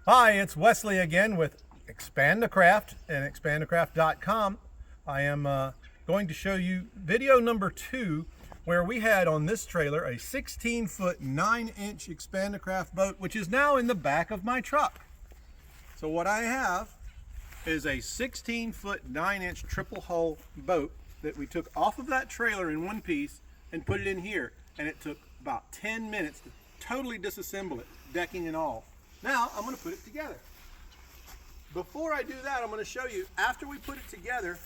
Hi, it's Wesley again with Expandacraft and Expandacraft.com. I am going to show you video number 2 where we had on this trailer a 16-foot 9-inch Expandacraft boat, which is now in the back of my truck. So what I have is a 16-foot 9-inch triple hull boat that we took off of that trailer in one piece and put it in here, and it took about 10 minutes to totally disassemble it, decking and all. Now I'm going to put it together. Before I do that, I'm going to show you, after we put it together,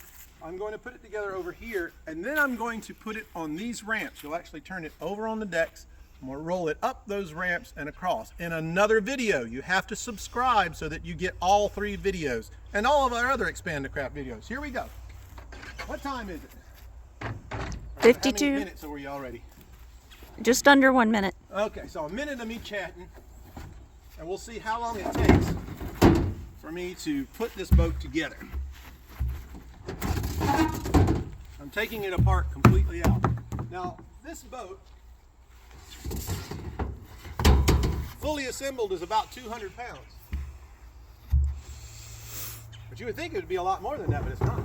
I'm going to put it together over here, and then I'm going to put it on these ramps. You'll actually turn it over on the decks. I'm going to roll it up those ramps and across. In another video, you have to subscribe so that you get all 3 videos and all of our other Expandacraft videos. Here we go. What time is it? 52. How many minutes are we already? Just under 1 minute. Okay, so a minute of me chatting, and we'll see how long it takes for me to put this boat together. I'm taking it apart completely out. Now, this boat, fully assembled, is about 200 pounds. But you would think it would be a lot more than that, but it's not.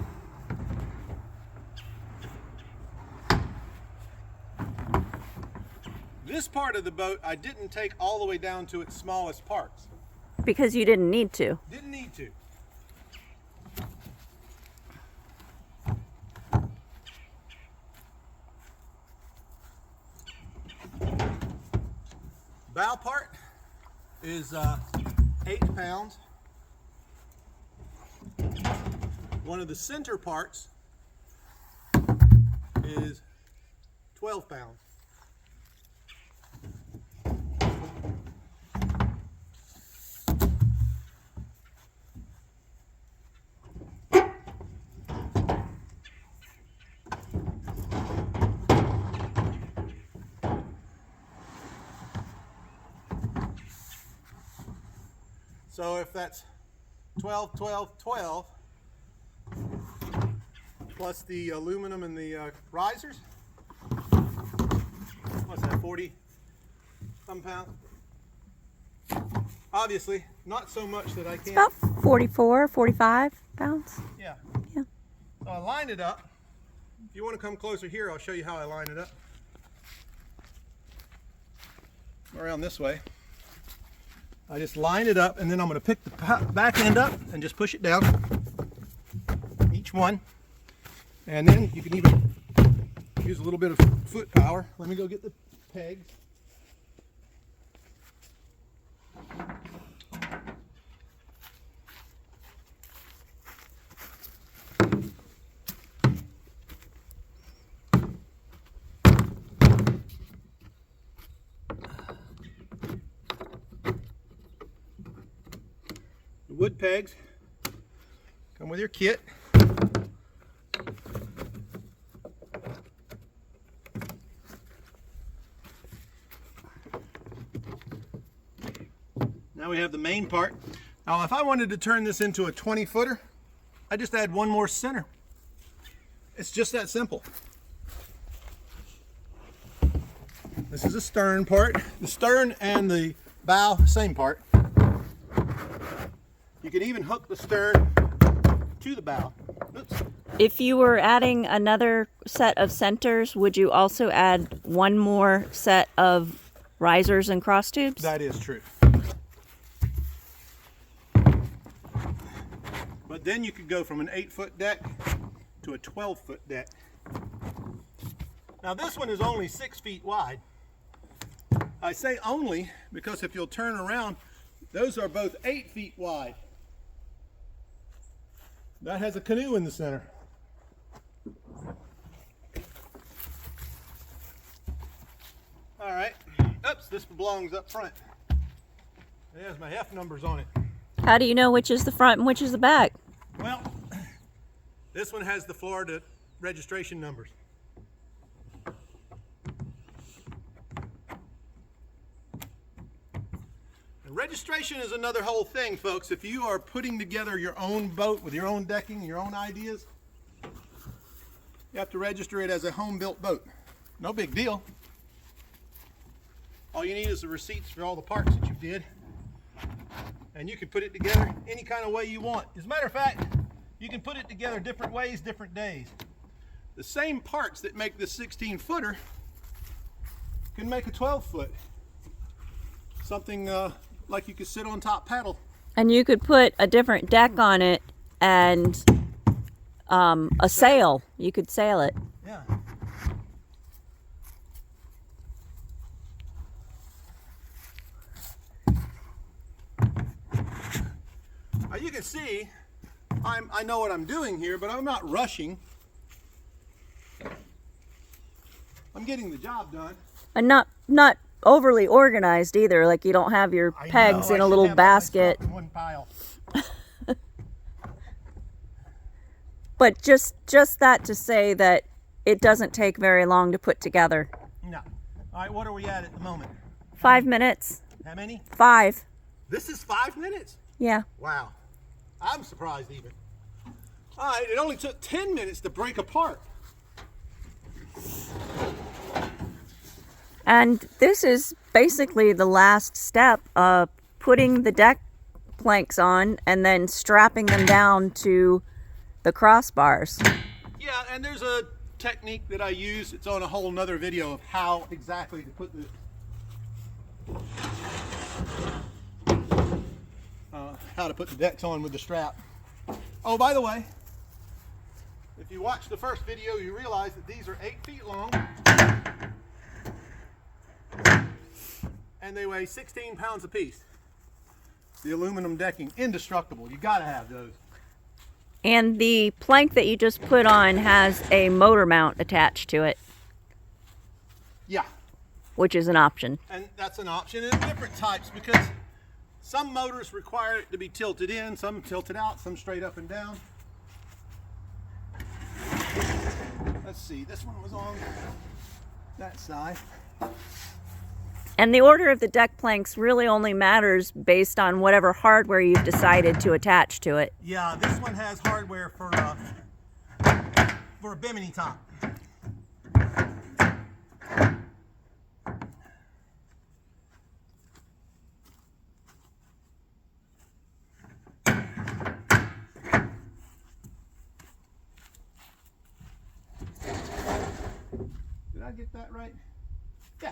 This part of the boat I didn't take all the way down to its smallest parts. Because you didn't need to. Didn't need to. Bow part is 8 pounds. One of the center parts is 12 pounds. So if that's 12, 12, 12, plus the aluminum and the risers, what's that, 40 some pounds? Obviously, not so much that I can't. About 44, 45 pounds. Yeah. Yeah. So I line it up. If you want to come closer here, I'll show you how I line it up. Around this way. I just line it up, and then I'm going to pick the back end up and just push it down, each one. And then you can even use a little bit of foot power. Let me go get the pegs. Wood pegs come with your kit. Now we have the main part. Now if I wanted to turn this into a 20-footer, I just add one more center. It's just that simple. This is the stern part. The stern and the bow, same part. You can even hook the stern to the bow. Oops. If you were adding another set of centers, would you also add one more set of risers and cross tubes? That is true. But then you could go from an 8-foot deck to a 12-foot deck. Now this one is only 6 feet wide. I say only because if you'll turn around, those are both 8 feet wide. That has a canoe in the center. All right. Oops, this belongs up front. It has my F numbers on it. How do you know which is the front and which is the back? Well, this one has the Florida registration numbers. Registration is another whole thing, folks. If you are putting together your own boat with your own decking, your own ideas, you have to register it as a home-built boat. No big deal. All you need is the receipts for all the parts that you did. And you can put it together any kind of way you want. As a matter of fact, you can put it together different ways, different days. The same parts that make this 16-footer can make a 12-foot. Something like you could sit on top paddle. And you could put a different deck on it and a sail. You could sail it. Yeah. You can see I know what I'm doing here, but I'm not rushing. I'm getting the job done. And not overly organized either. Like you don't have your pegs in a little basket. In one pile. But just that to say that it doesn't take very long to put together. No. All right, what are we at the moment? 5 minutes. How many? 5. This is 5 minutes? Yeah. Wow. I'm surprised even. All right, it only took 10 minutes to break apart. And this is basically the last step of putting the deck planks on and then strapping them down to the crossbars. Yeah, and there's a technique that I use. It's on a whole nother video of how exactly to put the decks on with the strap. Oh, by the way, if you watch the first video, you realize that these are 8 feet long and they weigh 16 pounds apiece. The aluminum decking, indestructible. You gotta have those. And the plank that you just put on has a motor mount attached to it. Yeah. Which is an option. And that's an option in different types because some motors require it to be tilted in, some tilted out, some straight up and down. Let's see, this one was on that side. And the order of the deck planks really only matters based on whatever hardware you've decided to attach to it. Yeah, this one has hardware for a bimini top. Did I get that right? Yeah.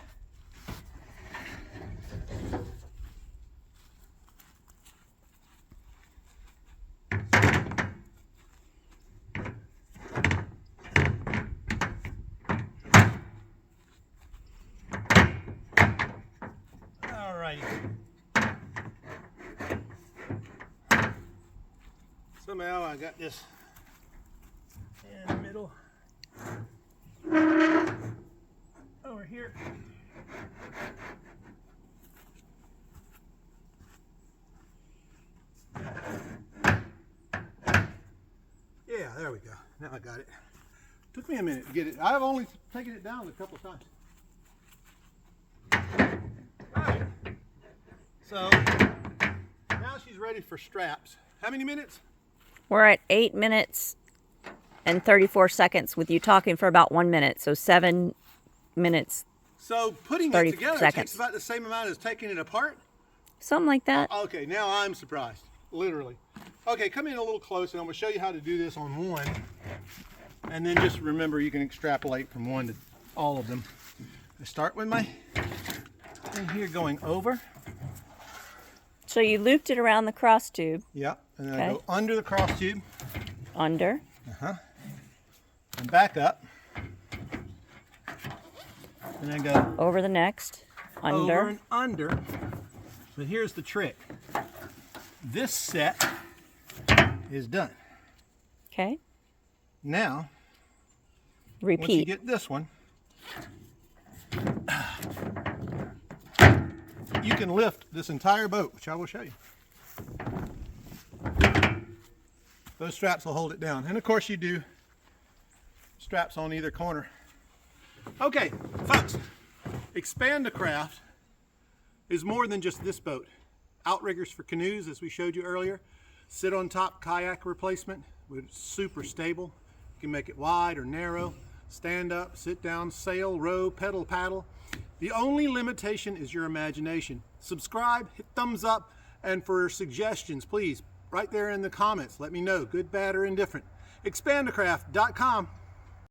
All right. Somehow I got this in the middle. Over here. Yeah, there we go. Now I got it. Took me a minute to get it. I've only taken it down a couple of times. All right. So now she's ready for straps. How many minutes? We're at 8 minutes and 34 seconds with you talking for about 1 minute. So 7 minutes. So putting it 30 together seconds. takes about the same amount as taking it apart? Something like that. Okay, now I'm surprised, literally. Okay, come in a little closer and I'm gonna show you how to do this on one. And then just remember you can extrapolate from one to all of them. I start with my thing here going over. So you looped it around the cross tube. Yeah, and then I go under the cross tube. Under. And back up. And then go Over the next. Under. over and under. But here's the trick. This set is done. Okay. Now, Repeat. once you get this one, you can lift this entire boat, which I will show you. Those straps will hold it down. And of course you do straps on either corner. Okay, folks, Expandacraft is more than just this boat. Outriggers for canoes, as we showed you earlier. Sit on top kayak replacement, it's super stable. You can make it wide or narrow. Stand up, sit down, sail, row, pedal, paddle. The only limitation is your imagination. Subscribe, hit thumbs up, And for suggestions, please, right there in the comments, let me know, good, bad, or indifferent. Expandacraft.com.